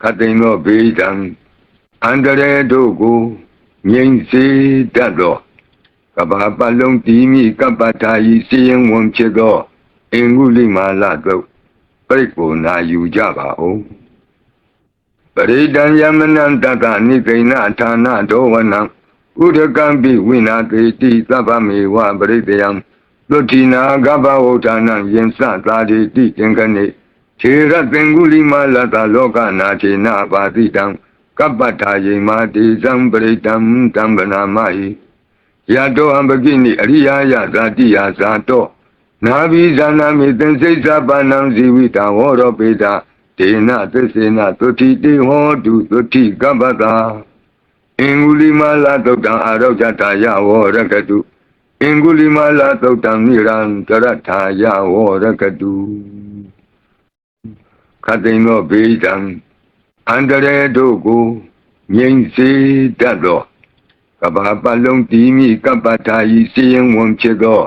ခတ်သိမ်းသောဘေးဒဏ်အန္တရာယ်တို့ကိုငြိမ်းစေတတ်သောကဘာပတ်လုံးတည်မိကပ္ပထာယီစီရင်ဝင်ဖြစ်သောအင်္ဂုလိမာလတုတ်ပြိတ်ကိုနာယူကြပါဦးပရိဒံယမနံတတနိကိဏဌာနဒောဝနံဥဒကံပိဝိနာတိတိသဗ္ဗမေဝပရိတယံသုတိနာဂဗဝဋ္ဌာနံယင်စသာတိတိသင်္ကနေခြေရသင်္ဂုလိမာလတလောကနာခြေနာပါတိတံကပ္ပထာယေမာတိဇံပရိတံတံဗနာမဟိယတောအံပကိနိအရိယာယဇာတိယဇာတောနာဘိဇာနာမိသင်္စိစ္ဆပါဏံဇီဝိတံဟောရောပေတာဒေနသစ္စေနသုတိတေဟောတုသုတိကပ္ပတာအင်္ဂုလိမာလသုတ်တံအာရောဇတာယဝရကတုအင်္ဂုလိမာလသုတ်တံနိရံတရထာယဝရကတုခတ်သိမ်းသောဘေးဒဏ်အန္တရာယ်တို့ကိုငြိမ်းစေတတ်သောကဘာပတ်လုံးတည်မိကပ္ပထာယီစီရင်ဝင်ဖြစ်သော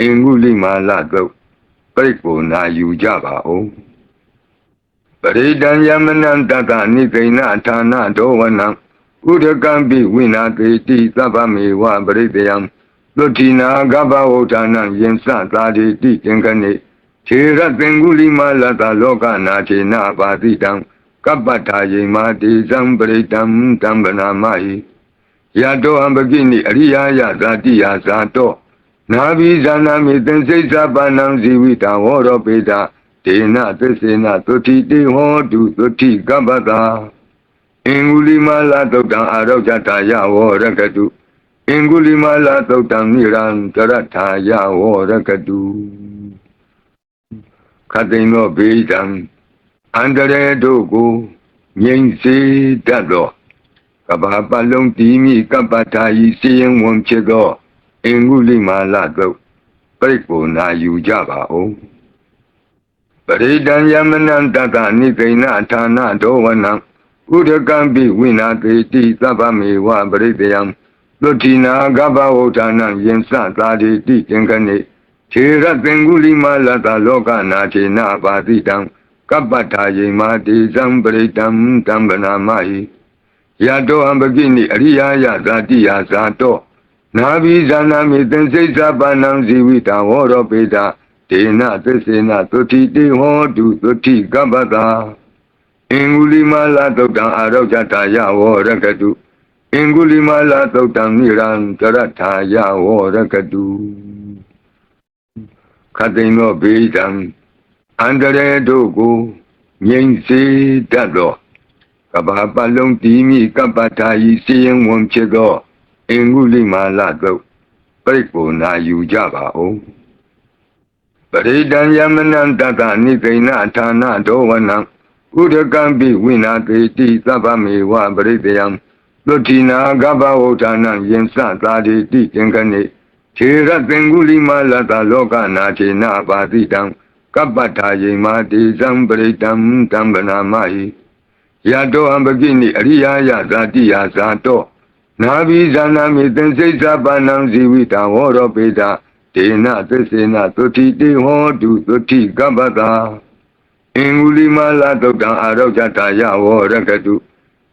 အင်္ဂုလိမာလတုတ်ပြိတ်ကိုနာယူကြပါဦးပရိဒံယမနံတတနိကိဏဌာနဒောဝနံဥဒကံပိဝိနာတိတိသဗ္ဗမေဝပရိတယံသုတိနာဂဗဝဋ္ဌာနံယင်စသာတိတိသင်္ကနေခြေရသင်္ဂုလိမာလတလောကနာခြေနာပါတိတံကပ္ပထာယေမာတိဇံပရိတံတံဗနာမဟိယတောအံပကိနိအရိယာယဇာတိယဇာတောနာဘိဇာနာမိသင်္စိစ္ဆပါဏံဇီဝိတံဟောရောပေတာဒေနသစ္စေနသုတိတေဟောတုသုတိကပ္ပတာအင်္ဂုလိမာလသုတ်တံအာရောဇတာယဝရကတုအင်္ဂုလိမာလသုတ်တံနိရံတရထာယဝရကတုခတ်သိမ်းသောဘေးဒဏ်အန္တရာယ်တို့ကိုငြိမ်းစေတတ်သောကဘာပတ်လုံးတည်မိကပ္ပထာယီစီရင်ဝင်ဖြစ်သောအင်္ဂုလိမာလတုတ်ပြိတ်ကိုနာယူကြပါဦးပရိဒံယမနံတတနိကိဏဌာနဒောဝနံဥဒကံပိဝိနာတိတိသဗ္ဗမေဝပရိတယံသုတိနာဂဗဝဋ္ဌာနံယင်စသာတိတိသင်္ကနေခြေရသင်္ဂုလိမာလတလောကနာခြေနာပါတိတံကပ္ပထာယေမာတိဇံပရိတံတံဗနာမဟိယတောအံပကိနိအရိယာယဇာတိယဇာတောနာဘိဇာနာမိသင်္စိစ္ဆပါဏံဇီဝိတံဟောရောပေတာဒေနသစ္စေနသုတိတေဟောတုသုတိကပ္ပတာအင်္ဂုလိမာလသုတ်တံအာရောဇတာယဝရကတုအင်္ဂုလိမာလသုတ်တံနိရံတရထာယဝရကတုခတ်သိမ်းသောဘေးဒဏ်အန္တရာယ်တို့ကိုငြိမ်းစေတတ်သောကဘာပတ်လုံးတည်မိကပ္ပထာယီစီရင်ဝင်ဖြစ်သောအင်္ဂုလိမာလတုတ်ပြိတ်ကိုနာယူကြပါဦးပရိဒံယမနံတတနိကိဏဌာနဒောဝနံဥဒကံပိဝိနာတိတိသဗ္ဗမေဝပရိတယံသုတိနာဂဗဝဋ္ဌာနံယင်စသာတိတိသင်္ကနေခြေရသင်္ဂုလိမာလတလောကနာခြေနာပါတိတံကပ္ပထာယေမာတိဇံပရိတံတံဗနာမဟိယတောအံပကိနိအရိယာယဇာတိယဇာတောနာဘိဇာနာမိသင်္စိစ္ဆပါဏံဇီဝိတံဟောရောပေတာဒေနသစ္စေနသုတိတေဟောတုသုတိကပ္ပတာအင်္ဂုလိမာလသုတ်တံအာရောဇတာယဝရကတု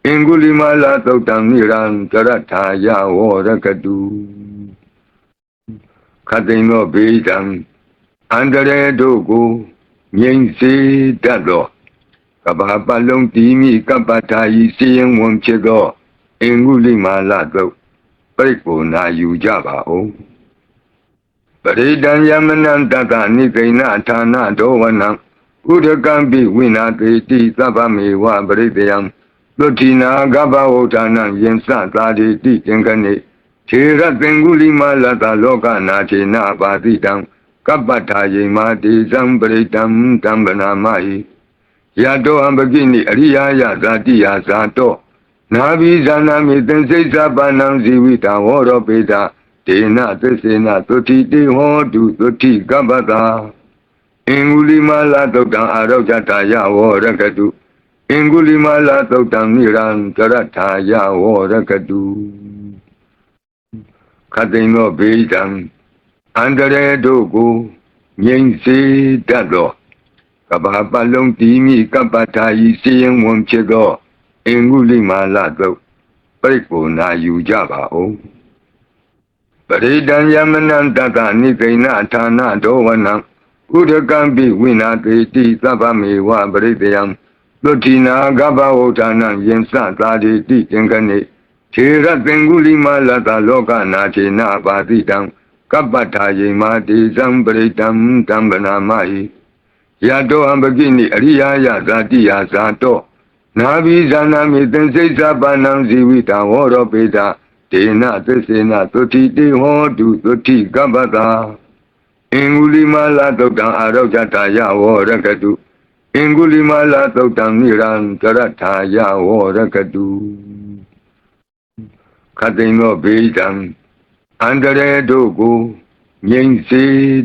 အင်္ဂုလိမာလသုတ်တံနိရံတရထာယဝရကတုခတ်သိမ်းသောဘေးဒဏ်အန္တရာယ်တို့ကိုငြိမ်းစေတတ်သောကဘာပတ်လုံးတည်မိကပ္ပထာယီစီရင်ဝင်ဖြစ်သောအင်္ဂုလိမာလတုတ်ပြိတ်ကိုနာယူကြပါဦးပရိဒံယမနံတတနိကိဏဌာနဒောဝနံဥဒကံပိဝိနာတိတိသဗ္ဗမေဝပရိတယံသုတိနာဂဗဝဋ္ဌာနံယင်စသာတိတိသင်္ကနေခြေရသင်္ဂုလိမာလတလောကနာခြေနာပါတိတံကပ္ပထာယေမာတိဇံပရိတံတံဗနာမဟိယတောအံပကိနိအရိယာယဇာတိယဇာတောနာဘိဇာနာမိသင်္စိစ္ဆပါဏံဇီဝိတံဟောရောပေတာဒေနသစ္စေနသုတိတေဟောတုသုတိကပ္ပတာအင်္ဂုလိမာလသုတ်တံအာရောဇတာယဝရကတုအင်္ဂုလိမာလသုတ်တံနိရံတရထာယဝရကတုခတ်သိမ်းသောဘေးဒဏ်အန္တရာယ်တို့ကိုငြိမ်းစေတတ်သောက ကဘာပတ်လုံးတီးမိကပ္ပထာဤစီရင်ဝန်ဖြစ်သောအင်္ဂုလိမာလသုတ်ပြိကိုနာယူကြပါဦးပရိဒံယမနံတတနိသိဏဌာနဒောဝနံဥဒကံပိဝိနာတိတိသဗ္ဗမေဝပရိတယံသုတိနာကဗ္ဗဝဋ္ဌာနံယင်္စသာတိတိသင်္ကနေခြေရသင်္ဂုလိမာလတလောကနာခြေနာပါတိတံကပ္ပထာယေမာတိဇံပရိတံတံဗနာမဟိယတောအံပကိနိအရိယာယဇာတိယဇာတောနာဘိဇာနာမိသင်္စိစ္ဆပါဏံဇီဝိတံဝရောပေတဒေနသစ္စေနသုတိတေဟောတုသုတိကပ္ပတာအင်္ဂုလိမာလသုတ်တံအာရောဂတာယဝရကတုအင်္ဂုလိမာလသုတ်တံနိရံကရထာယဝရကတုခတိန်သောဘေဒံအန္တရေတို့ကိုငြိမ်စေ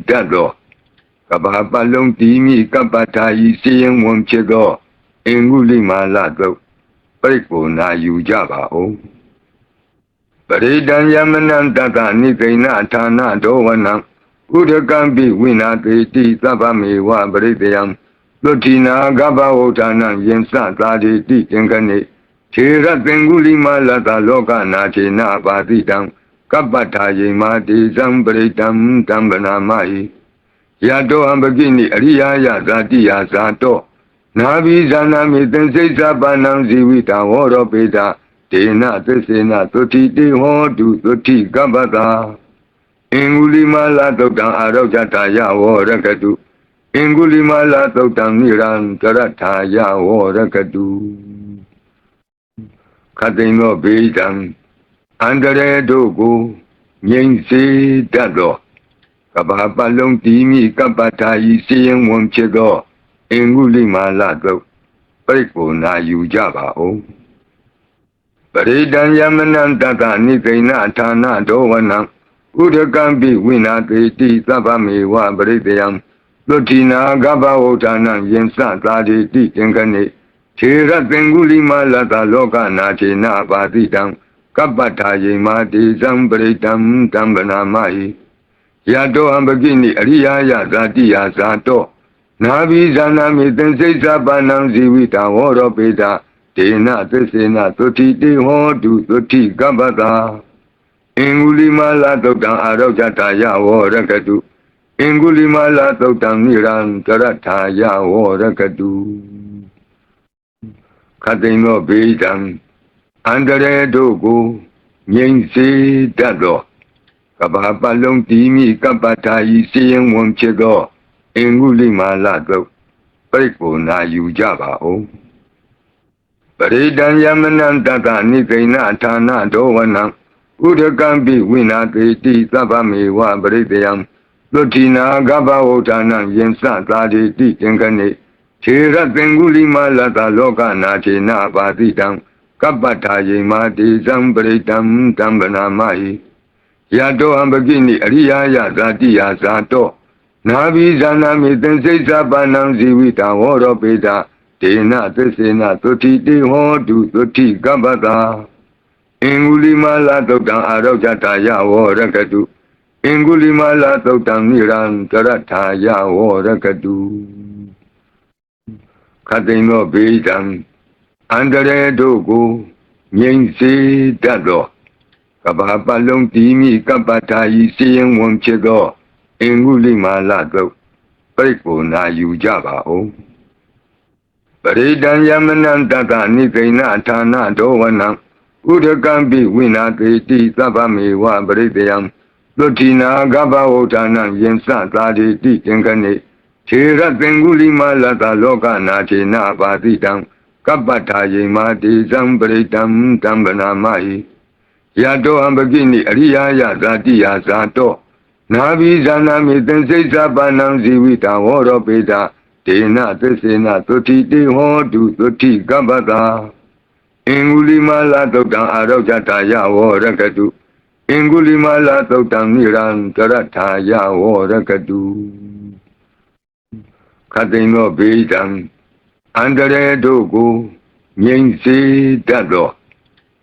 တတ်သောကဘာပတ်လုံးတီးမိကပ္ပထာဤစီရင်ဝန်ဖြစ်သောအင်္ဂုလိမာလသုတ်ပြိကိုနာယူကြပါဦးပရိဒံယမနံတတနိသိဏဌာနဒောဝနံဥဒကံပိဝိနာတိတိသဗ္ဗမေဝပရိတယံသုတိနာကဗ္ဗဝဋ္ဌာနံယင်္စသာတိတိသင်္ကနေခြေရသင်္ဂုလိမာလတလောကနာခြေနာပါတိတံကပ္ပထာယေမာတိဇံပရိတံတံဗနာမဟိယတောအံပကိနိအရိယာယဇာတိယဇာတောနာဘိဇာနာမိသင်္စိစ္ဆပါဏံဇီဝိတံဝရောပေတဒေနသစ္စေနသုတိတေဟောတုသုတိကပ္ပတာအင်္ဂုလိမာလသုတ်တံအာရောဂတာယဝရကတုအင်္ဂုလိမာလသုတ်တံနိရံကရထာယဝရကတုခတိန်သောဘေဒံအန္တရေတို့ကိုငြိမ်စေတတ်သောကဘာပတ်လုံးတီးမိကပ္ပထာဤစီရင်ဝန်ဖြစ်သောအင်္ဂုလိမာလသုတ်ပြိကိုနာယူကြပါဦးပရိဒံယမနံတတနိသိဏဌာနဒောဝနံဥဒကံပိဝိနာတိတိသဗ္ဗမေဝပရိတယံသုတိနာကဗ္ဗဝဋ္ဌာနံယင်္စသာတိတိသင်္ကနေခြေရသင်္ဂုလိမာလတလောကနာခြေနာပါတိတံကပ္ပထာယေမာတိဇံပရိတံတံဗနာမဟိယတောအံပကိနိအရိယာယဇာတိယဇာတောနာဘိဇာနာမိသင်္စိစ္ဆပါဏံဇီဝိတံဝရောပေတဒေနသစ္စေနသုတိတေဟောတုသုတိကပ္ပတာအင်္ဂုလိမာလသုတ်တံအာရောဂတာယဝရကတုအင်္ဂုလိမာလသုတ်တံနိရံကရထာယဝရကတုခတိန်သောဘေဒံအန္တရေတို့ကိုငြိမ်စေတတ်သောကဘာပတ်လုံးတီးမိကပ္ပထာဤစီရင်ဝန်ဖြစ်သောအင်္ဂုလိမာလသုတ်ပြိကိုနာယူကြပါဦးပရိဒံယမနံတတနိသိဏဌာနဒောဝနံဥဒကံပိဝိနာတိတိသဗ္ဗမေဝပရိတယံသုတိနာကဗ္ဗဝဋ္ဌာနံယင်္စသာတိတိသင်္ကနေခြေရသင်္ဂုလိမာလတလောကနာခြေနာပါတိတံကပ္ပထာယေမာတိဇံပရိတံတံဗနာမဟိယတောအံပကိနိအရိယာယဇာတိယဇာတောနာဘိဇာနာမိသင်္စိစ္ဆပါဏံဇီဝိတံဝရောပေတဒေနသစ္စေနသုတိတေဟောတုသုတိကပ္ပတာအင်္ဂုလိမာလသုတ်တံအာရောဂတာယဝရကတုအင်္ဂုလိမာလသုတ်တံနိရံကရထာယဝရကတုခတိန်သောဘေဒံအန္တရေတို့ကိုငြိမ်စေတတ်သောကဘာပတ်လုံးတီးမိကပ္ပထာဤစီရင်ဝန်ဖြစ်သောအင်္ဂုလိမာလသုတ်ပြိကိုနာယူကြပါဦးပရိဒံယမနံတတနိသိဏဌာနဒောဝနံဥဒကံပိဝိနာတိတိသဗ္ဗမေဝပရိတယံသုတိနာကဗ္ဗဝဋ္ဌာနံယင်္စသာတိတိသင်္ကနေခြေရသင်္ဂုလိမာလတလောကနာခြေနာပါတိတံကပ္ပထာယေမာတိဇံပရိတံတံဗနာမဟိယတောအံပကိနိအရိယာယဇာတိယဇာတောနာဘိဇာနာမိသင်္စိစ္ဆပါဏံဇီဝိတံဝရောပေတဒေနသစ္စေနသုတိတေဟောတုသုတိကပ္ပတာအင်္ဂုလိမာလသုတ်တံအာရောဂတာယဝရကတုအင်္ဂုလိမာလသုတ်တံနိရံကရထာယဝရကတုခတိန်သောဘေဒံအန္တရေတို့ကိုငြိမ်စေတတ်သော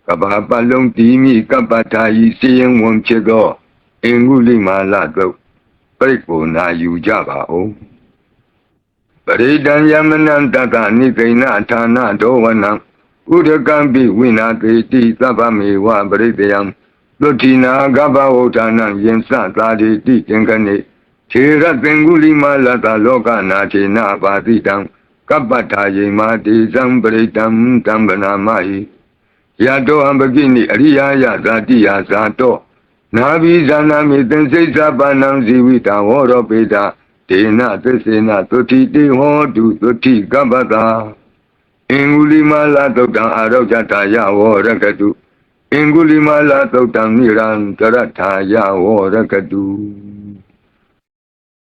ကဘာပတ်လုံးတီးမိကပ္ပထာဤစီရင်ဝန်ဖြစ်သောအင်္ဂုလိမာလသုတ်ပြိကိုနာယူကြပါဦးပ ပရိဒံယမနံတတနိသိဏဌာနဒောဝနံဥဒကံပိဝိနာတိတိသဗ္ဗမေဝပရိတယံသုတိနာကပ္ပဝဋ္ဌာနံယင်စသာတိတိကျင်္ဂနေခြေရသင်္ကုလိမလတလောကနာခြေနာပါတိတံကပ္ပထာယေမာတိဇံပရိတံတံဗနာမဟိယတောအံပကိနိအရိယာယဇာတိယဇာတောနာဘိဇာနာမိသင်္စိစ္ဆပနံဇီဝိတံဝရောပေတာဒေနသစ္စေနသုတိတေဟောတုသုတိကပ္ပတာအင်္ဂုလိမလသုတ်တံအာရောဇတာယဝရကတုအင်္ဂုလိမလသုတ်တံနိရံတရထာယဝရကတု